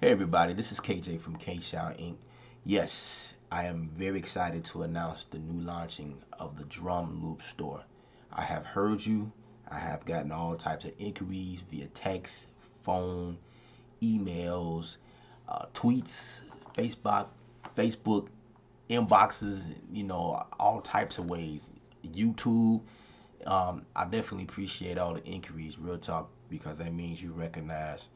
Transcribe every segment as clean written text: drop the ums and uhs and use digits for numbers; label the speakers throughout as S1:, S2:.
S1: Hey everybody, this is KJ from K Sound Inc. Yes, I am very excited to announce the new launching of the Drum Loop store. I have heard you. I have gotten all types of inquiries via text, phone, emails, tweets, Facebook, Facebook inboxes, all types of ways. YouTube. I definitely appreciate all the inquiries, real talk, because that means you recognize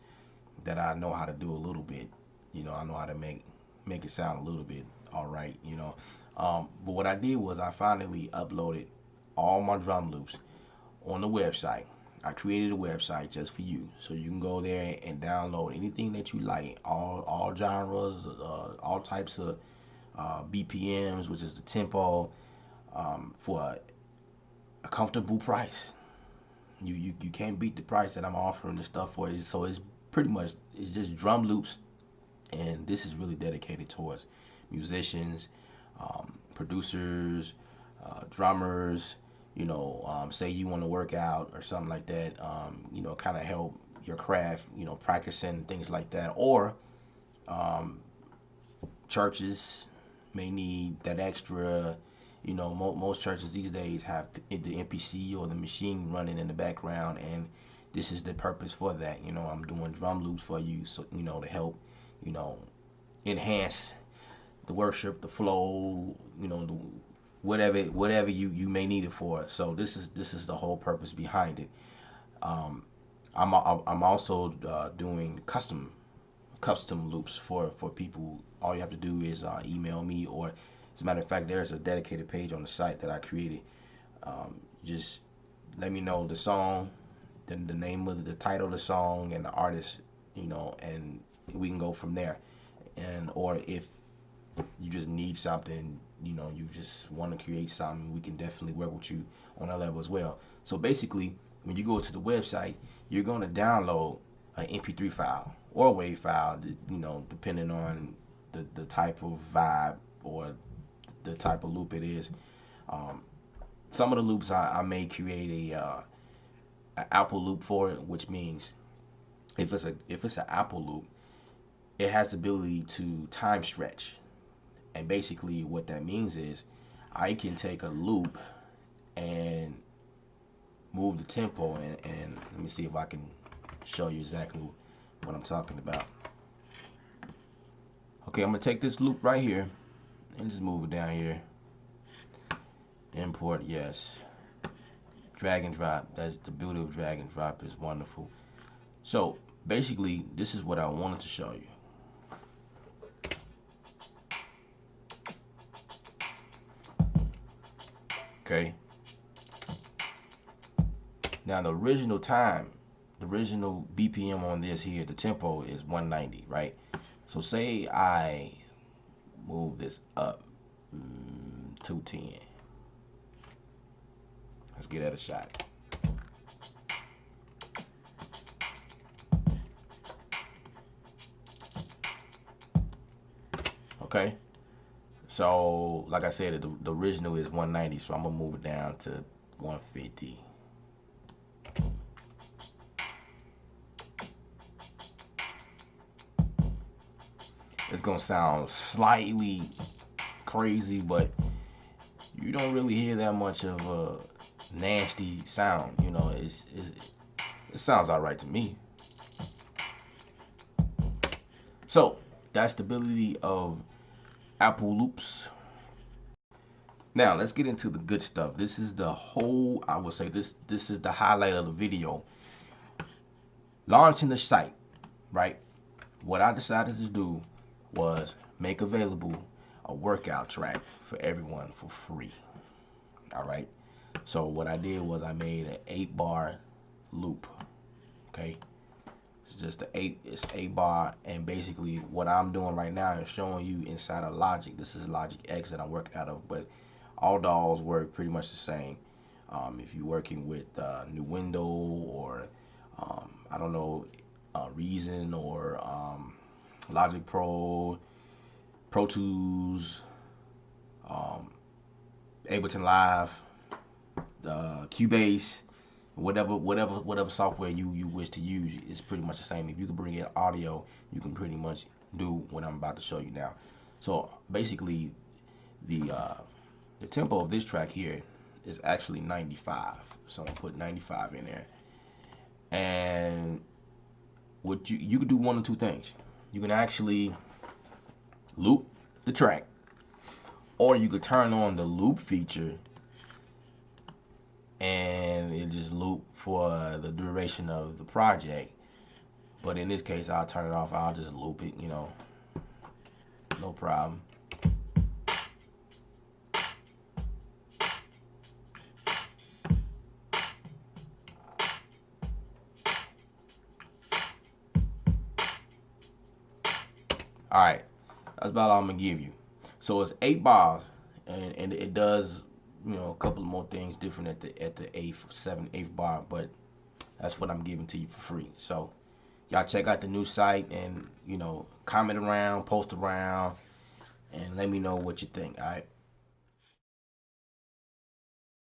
S1: that I know how to do a little bit. I know how to make it sound a little bit all right. But what I did was I finally uploaded all my drum loops on the website. I created a website just for you, so you can go there and download anything that you like, all genres, all types of BPMs, which is the tempo, for a comfortable price. You can't beat the price that I'm offering the stuff for. So it's pretty much it's just drum loops, and this is really dedicated towards musicians, producers, drummers. Say you want to work out or something like that. Kind of help your craft. Practicing things like that, or um, churches may need that extra. Most churches these days have the MPC or the machine running in the background, and this is the purpose for that. I'm doing drum loops for you, so to help, you know, enhance the worship, the flow, whatever you may need it for. So this is the whole purpose behind it. Um, I'm also doing custom loops for people. All you have to do is email me, or as a matter of fact, there's a dedicated page on the site that I created. Just let me know the song, the name of the title of the song, and the artist, and we can go from there. And or if you just need something, you just want to create something, we can definitely work with you on that level as well. So basically, when you go to the website, you're going to download an MP3 file or a WAV file, depending on the type of vibe or the type of loop it is. Um, some of the loops I may create a Apple loop for it, which means if it's an Apple loop, it has the ability to time stretch. And basically, what that means is I can take a loop and move the tempo, and let me see if I can show you exactly what I'm talking about. Okay, I'm gonna take this loop right here and just move it down here. Import, yes. Drag and drop. That's the beauty of drag and drop, is wonderful. So basically, this is what I wanted to show you. Okay. Now the original BPM on this here, the tempo is 190, right? So say I move this up 210. Let's get at a shot. Okay. So like I said, the original is 190, so I'm gonna move it down to 150. It's gonna sound slightly crazy, but you don't really hear that much of a nasty sound. It sounds all right to me. So that's the ability of Apple Loops. Now let's get into the good stuff. This is the whole. I would say this is the highlight of the video. Launching the site, right? What I decided to do was make available a workout track for everyone for free. All right. So what I did was I made an 8-bar loop. Okay. It's just it's 8 bar, and basically what I'm doing right now is showing you inside of Logic. This is Logic X that I'm working out of, but all DAWs work pretty much the same. If you're working with Nuendo or I don't know, Reason or Logic Pro, Pro Tools, um, Ableton Live, Cubase, whatever software you wish to use is pretty much the same. If you can bring in audio, you can pretty much do what I'm about to show you now. So basically, the tempo of this track here is actually 95. So I'm gonna put 95 in there. And what you can do one or two things. You can actually loop the track, or you could turn on the loop feature and it just loop for the duration of the project. But in this case, I'll turn it off. I'll just loop it, no problem. All right, that's about all I'm gonna give you. So it's 8 bars, and it does, a couple more things different at the eighth bar, but that's what I'm giving to you for free. So y'all check out the new site and comment around, post around, and let me know what you think. All right.